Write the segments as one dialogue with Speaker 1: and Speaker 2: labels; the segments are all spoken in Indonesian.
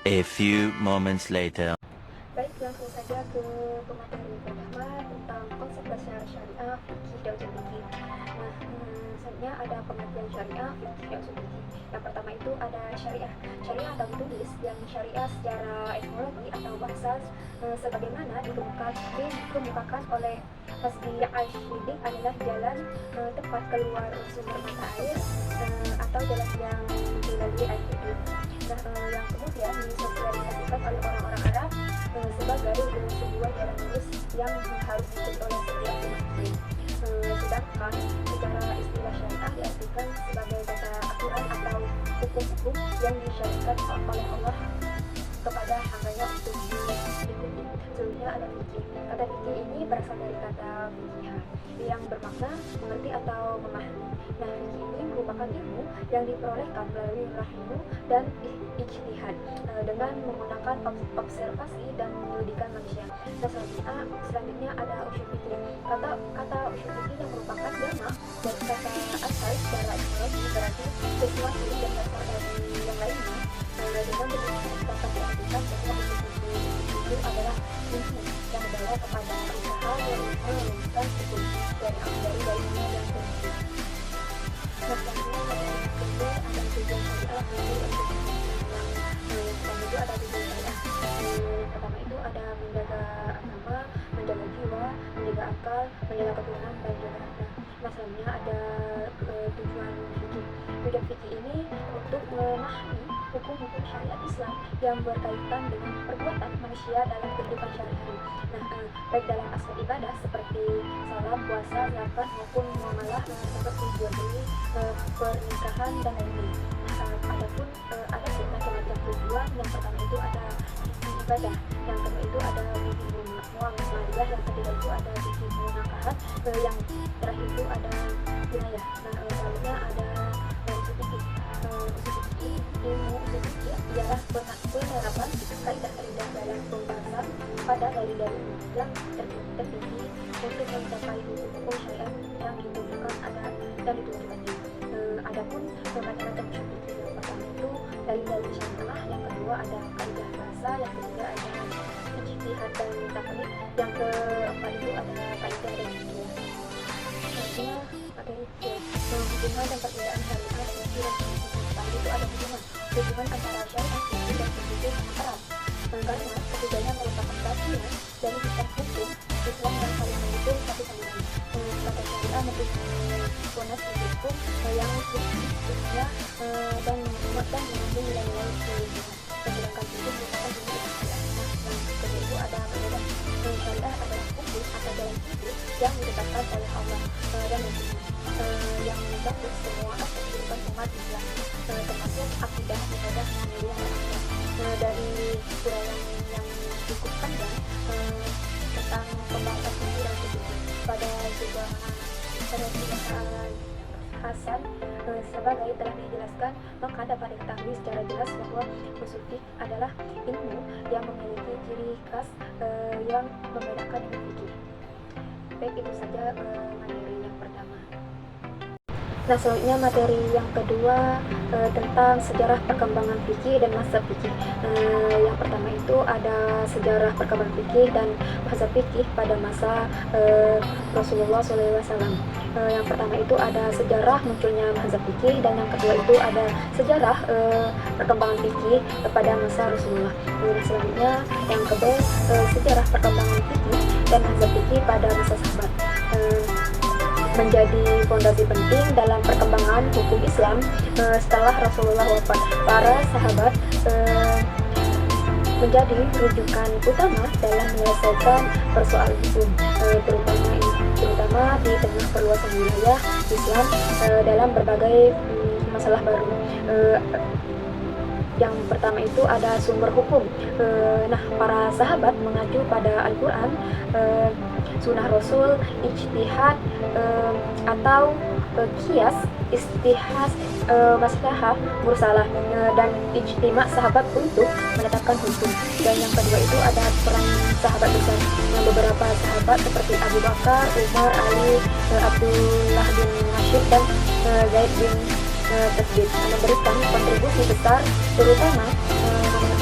Speaker 1: A few moments later.
Speaker 2: Baik, langsung saja ke pemateri pertama tentang konsep dasar syariah, fikih, dan usul fikih. Nah, selanjutnya ada pengertian syariah, fikih, dan usul fikih. Yang pertama itu ada syariah. Syariah atau ditulis yang syariah secara etimologi atau bahasa sebagaimana dikemukakan oleh Hasbi Ashidik adalah jalan tepat keluar sumber mata air atau jalan yang dilalui air hidup. Nah, yang kemudian disosialisasikan oleh orang-orang Arab sebagai sebuah jalan lurus yang harus diikuti oleh setiap umat muslim. Sedangkan secara istilah syariah diartikan sebagai data aturan atau hukum-hukum yang disyariatkan oleh Allah kepada hambanya untuk diikuti. Selanjutnya ada fikih. Kata fikih ini berasal dari kata fikih yang bermakna mengerti atau memahami. Nah, fikih ini merupakan ilmu yang diperolehkan melalui rahmu dan ijtihad dengan menggunakan observasi dan penyelidikan manusia. Nah, selanjutnya ada usul fikih. Kata usul fikih yang merupakan jamak dari kata asal secara etimologi berarti sesuatu yang dasar dari yang lainnya. Dengan demikian dapat diartikan bahwa usul fikih itu adalah ilmu yang membawa kepada usaha yang merumuskan hukum dari dunia yang tertentu. Nah, selanjutnya ada tujuan syariah, yang pertama itu ada tujuan syariah. Yang pertama itu ada menjaga agama, menjaga jiwa, menjaga akal, menjaga keturunan dan juga harta. Nah, selanjutnya ada tujuan fikih. Tujuan fikih ini untuk memahami hukum-hukum syariat Islam yang berkaitan dengan perbuatan manusia dalam kehidupan sehari-hari. Nah, baik dalam aspek ibadah seperti salat, puasa, zakat maupun muamalah seperti jual beli, pernikahan dan lain-lain. Adapun ada macam-macam tujuan. Yang pertama itu ada ibadah, yang kedua itu ada muamalah, yang ketiga itu ada munakahat, yang terakhir itu ada jinayah. Nah, selanjutnya ada usul fikih. Ilmu usul fikih ialah penerapan kaidah-kaidah dalam pembahasan pada dalil-dalil yang tertinggi untuk mencapai hukum syariat yang ditunjukkan dan ditunjukkannya. Adapun macam-macam usul fikih. Yang pertama itu dalil-dalil syariah, yang kedua ada kaidah bahasa, yang ketiga ada ijtihad dan taklid, yang keempat itu ada kaidah dan fikih. Selanjutnya materi hubungan dan perbedaan syariah, fikih dan fikih. Itu ada hubungan antara syariah, fikih dan fikih erat, karena ketiganya merupakan bagian dari sistem hukum Islam yang saling mendukung satu sama lain. Kata syariah mempunyai hukum yang khususnya dan mengandung nilai-nilai keilmuan, sedangkan fikih merupakan ilmu syariah. Nah, kedua itu ada perbedaan. Syariah adalah hukum atau jalan hidup yang ditetapkan oleh Allah dan Nabi yang mencakup semua aspek kehidupan umat Islam, termasuk akidah, ibadah, pemilihan dan akhlak. Dari uraian yang cukup panjang tentang pembahasan fikih dan fikih pada sebuah Hasan sebagai telah dijelaskan, maka dapat diketahui secara jelas bahwa usul fikih adalah ilmu yang memiliki ciri khas yang membedakan dengan fikih. Baik, itu saja materi yang pertama. Nah, selanjutnya materi yang kedua tentang sejarah perkembangan fikih dan mazhab fikih. Yang pertama itu ada sejarah perkembangan fikih dan mazhab fikih pada masa Rasulullah SAW. Yang pertama itu ada sejarah munculnya mazhab fikih, dan yang kedua itu ada sejarah perkembangan fikih pada masa Rasulullah. Selanjutnya yang kedua sejarah perkembangan fikih dan mazhab fikih pada masa sahabat. Menjadi fondasi penting dalam perkembangan hukum Islam setelah Rasulullah wafat. Para sahabat menjadi rujukan utama dalam menyelesaikan persoalan hukum, terutama di tengah perluasan wilayah Islam dalam berbagai masalah baru. Yang pertama itu ada sumber hukum. Nah, para sahabat mengacu pada Al-Quran, sunnah Rasul, ijtihad atau qiyas, istihas, maslahah mursalah, dan ijtima sahabat untuk menetapkan hukum. Dan yang kedua itu ada peran sahabat besar. Beberapa sahabat seperti Abu Bakar, Umar, Ali, Abdullah bin Mas'ud dan Zaid bin Tasbit memberikan kontribusi besar, terutama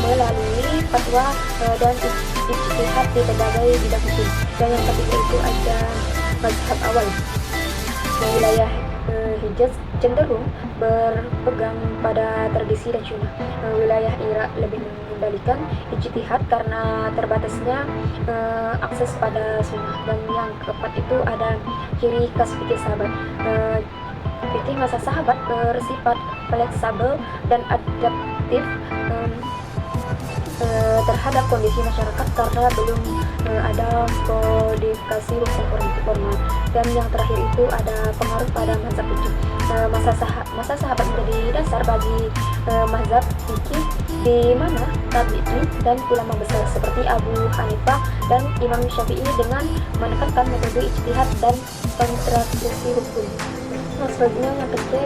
Speaker 2: melalui fatwa dan ijtihad di berbagai bidang hukum. Dan yang ketiga itu ada mazhab awal. Wilayah Hijaz cenderung berpegang pada tradisi dan sunnah. Wilayah Irak lebih mengendalikan ijtihad karena terbatasnya akses pada sunnah. Dan yang keempat itu ada ciri khas fikih sahabat. Fikih masa sahabat bersifat fleksibel dan adaptif terhadap kondisi masyarakat karena belum ada kodifikasi hukum formal. Dan yang terakhir itu ada pengaruh pada mazhab fikih. Masa sahabat menjadi dasar bagi mazhab fikih di mana tabi'in dan ulama besar seperti Abu Hanifah dan Imam Syafi'i dengan menekankan metode ijtihad dan kontraksi hukum. Nah, selanjutnya yang ketiga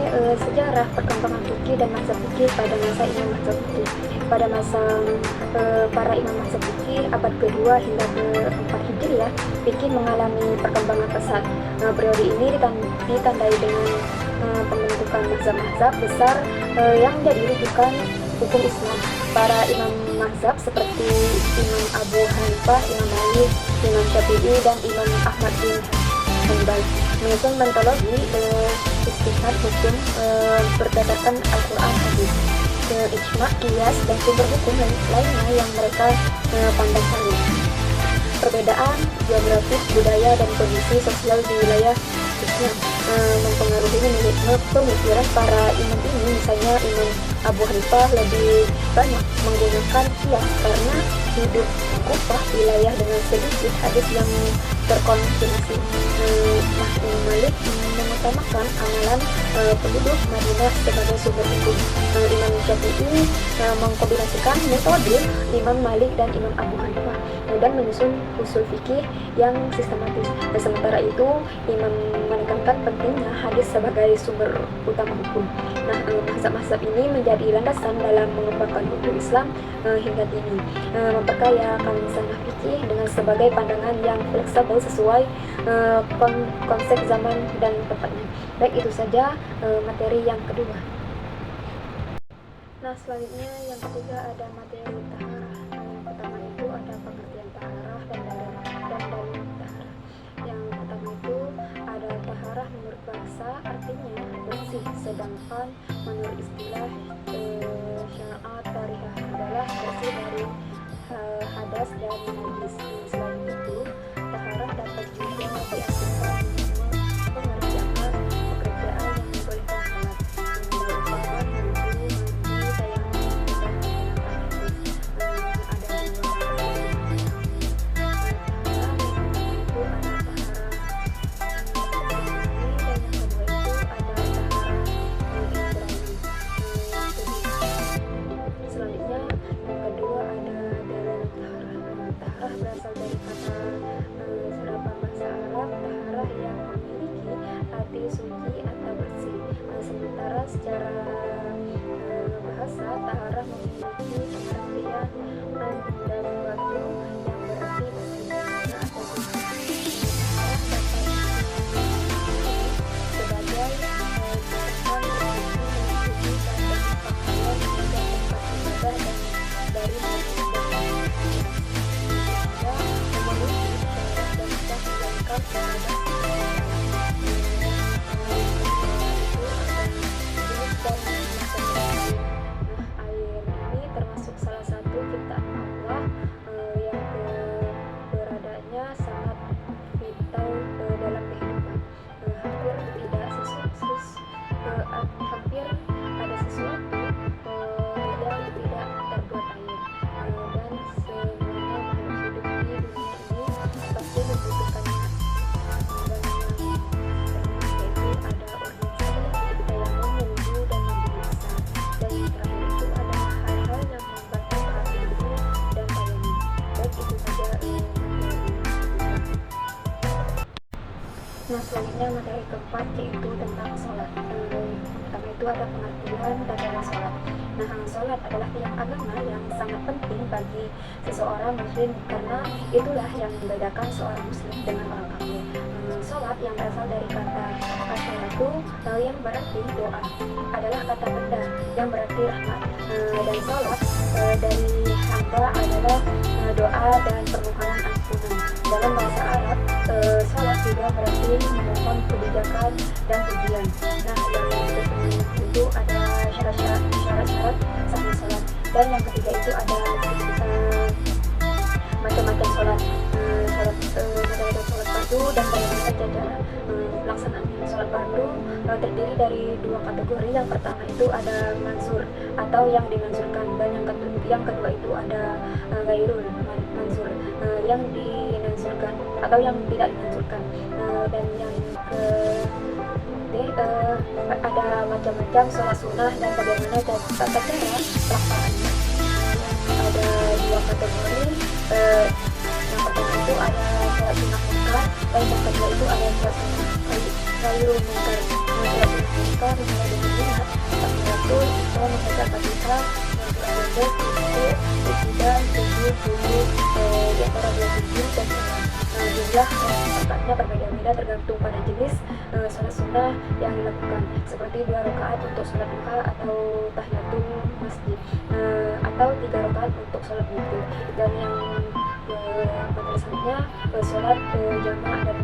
Speaker 2: sejarah perkembangan fikih dan mazhab fikih pada masa imam mazhab fikih. Pada masa para imam mazhab fikih abad kedua hingga ke-4 Hijriah, fikih mengalami perkembangan pesat. Periode ini ditandai dengan pembentukan mazhab-mazhab besar yang menjadi rujukan hukum Islam. Para imam mazhab seperti Imam Abu Hanifah, Imam Malik, Imam Syafi'i, dan Imam Ahmad bin Hanbal menyusun metodologi ijtihad hukum berdasarkan Al-Quran, hadis, ijma', qiyas, dan sumber hukum lainnya yang mereka pandang saleh. Perbedaan geografis, budaya, dan kondisi sosial di wilayah Islam mempengaruhi pemikiran para imam ini. Misalnya Imam Abu Hanifah lebih banyak menggunakan qiyas karena hidup Kufah, wilayah dengan sedikit hadis yang terkonfirmasi. Imam Malik mengutamakan amalan penduduk Madinah sebagai sumber hukum. Imam Syafi'i mengkombinasikan metode Imam Malik dan Imam Abu Hanifah dan menyusun usul fikih yang sistematis. Sementara itu Imam menekankan pentingnya hadis sebagai sumber utama hukum. Nah, mazhab-mazhab ini menjadi landasan dalam mengembangkan hukum Islam hingga kini, memperkaya sanah fikih dengan sebagai pandangan yang fleksibel sesuai konsep zaman dan tempatnya. Baik, itu saja materi yang kedua. Nah, selanjutnya yang ketiga ada materi taharah. Yang pertama itu ada pengertian taharah dan dalil taharah. Yang pertama itu ada taharah menurut bahasa artinya bersih, sedangkan menurut istilah syariat tarihah adalah bersih dari hadas dan najis. Selain itu, taharah dapat juga diartikan mengerjakan pekerjaan yang membolehkan salat, melakukan wudu, mandi, tayamum, dan menggunakan hadis. Ada dua taharah. Itu ada taharah dan yang kedua itu ada taharah indrani. Selanjutnya yang kedua ada dalil taharah. Taharah berasal dari kata serapan bahasa Arab taharah yang memiliki arti suci atau bersih. Sementara secara bahasa taharah memiliki pengertian dari waktu yang berarti bersih atau suci. Taharah dapat sebagai tindakan mencuci pakaian hingga tempat ibadah dan dari najis dan memenuhi syarat dan sah yang lengkap terhadap air ini termasuk salah satu ciptaan Allah yang keberadaannya sangat vital dalam kehidupan. Hampir ada sesuatu yang tidak terbuat air, dan semuanya makhluk hidup di dunia ini pasti membutuhkannya. Dan yang yaitu ada organisasi, tayamum, wudu, dan mandi besar. Dan yang terakhir itu ada hal-hal yang membatalkan wudu dan tayamum. Baik, itu saja materi. Nah, selanjutnya materi keempat yaitu tentang sholat. Pertama itu ada pengertian tentang sholat. Nah, sholat adalah tiang agama yang sangat penting bagi seseorang muslim karena itulah yang membedakan seorang muslim dengan orang kafir. Sholat yang berasal dari kata asyhadu yang berarti doa adalah kata benda yang berarti rahmat, dan sholat dari adalah doa dan permohonan ampunan. Dalam bahasa Arab, salat juga berarti memohon kebijakan dan pujian. Nah, yang itu ada syarat-syarat sahnya salat, dan yang ketiga itu ada macam-macam sholat, macam-macam sholat fardu dan bagaimana cara pelaksanaannya. Sholat fardu terdiri dari dua kategori. Yang pertama itu ada mansur atau yang dimansurkan, dan yang kedua itu ada gairul mansur, yang dimansurkan atau yang tidak dimansurkan. Dan yang ada macam-macam sholat sunnah dan bagaimana cara pelaksanaannya. Ada dua kategori. Yang pertama itu ada sholat sunnah munkar, dan yang kedua itu ada sholat sunnah gairul munkar. Sholat sunnah munkar dimulai dengan niat takbiratul ihram, membaca Fatihah, surah Al-Baqarah, itu dan tujuh di antara 27 dan jumlah rakaatnya berbeda-beda tergantung pada jenis sholat sunnah yang dilakukan, seperti 2 rakaat untuk sholat duha atau tahiyatul masjid, atau 3 rakaat untuk sholat witir. Dan yang penjelasannya sholat jamaah dan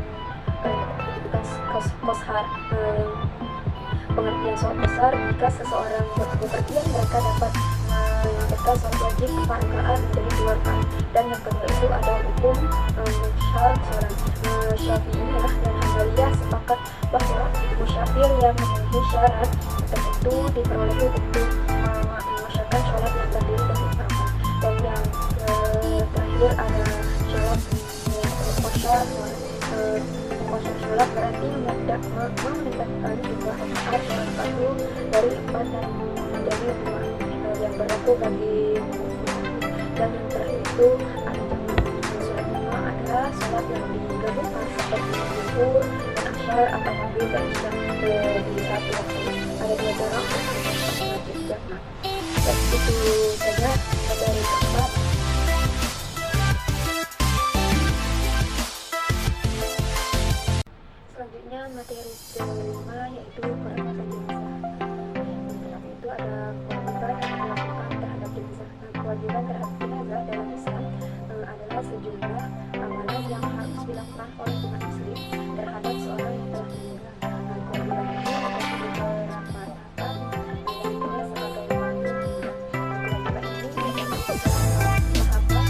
Speaker 2: koshar. Pengertian sholat besar, jika seseorang bepergian mereka dapat menyampaikan sholat wajib 4 rakaat menjadi 2 rakaat. Dan yang kedua itu ada hukum musyar sholat. Syafi'iyah dan Hanbaliyah sepakat bahwa musyafir yang memenuhi syarat tertentu diperoleh untuk menguasyakan sholat yang terdiri dari 4 rakaat. Dan yang terakhir ada sholat musyar sholat berarti meningkatkan jumlah rakaat sholat fardu dari 4 dan menjadi 5 yang berlaku bagi. Dan yang terakhir itu ada sholat jamaah adalah sholat yang digabungkan seperti zuhur dan asyar atau maghrib dan isya di satu waktu. Ada 2 cara untuk sholat jamaah. Dan itu saja materi keempat. Selanjutnya materi kelima yaitu perawatan jenazah. Yang pertama itu ada kewajiban yang dilakukan terhadap jenazah. Kewajiban terhadap jenazah dalam Islam adalah sejumlah amalan yang harus dilakukan oleh umat muslim terhadap seorang yang telah meninggal. Kewajiban ini membagi beberapa tahapan yaitu sebagai wajib. Kewajiban ini memiliki beberapa tahapan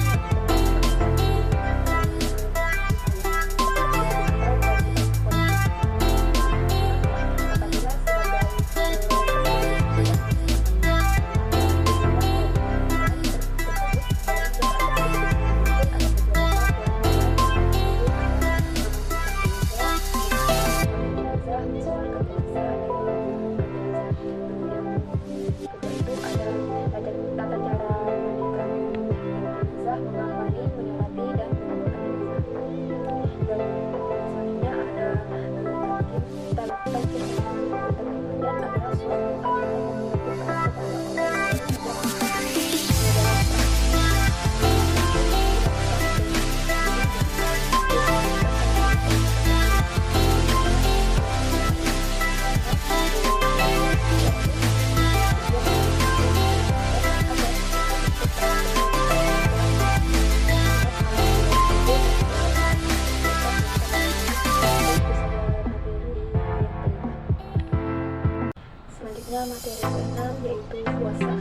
Speaker 2: materi ke-6 yaitu puasa.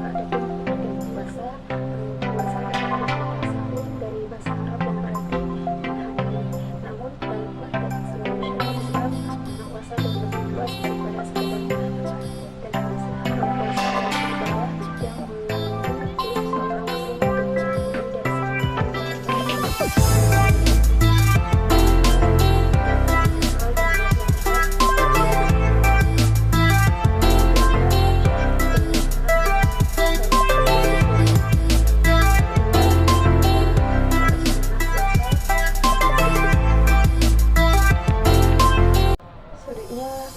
Speaker 2: Adapun pengertian puasa, puasa adalah sahur dari bahasa Arab yang berarti menahan. Namun dalam konteks syariat Islam, puasa lebih luas daripada sekedar menahan. Dan puasa adalah ibadah yang menuntut seorang muslim untuk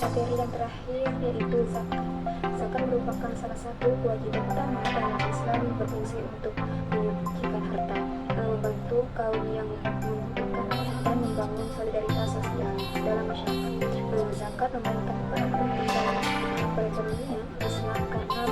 Speaker 2: materi yang terakhir yaitu zakat. Zakat merupakan salah satu kewajiban utama dalam Islam, berfungsi untuk menyucikan harta, membantu kaum yang membutuhkan, dan membangun solidaritas sosial dalam masyarakat. Zakat memainkan peran penting dalam perekonomian Islam karena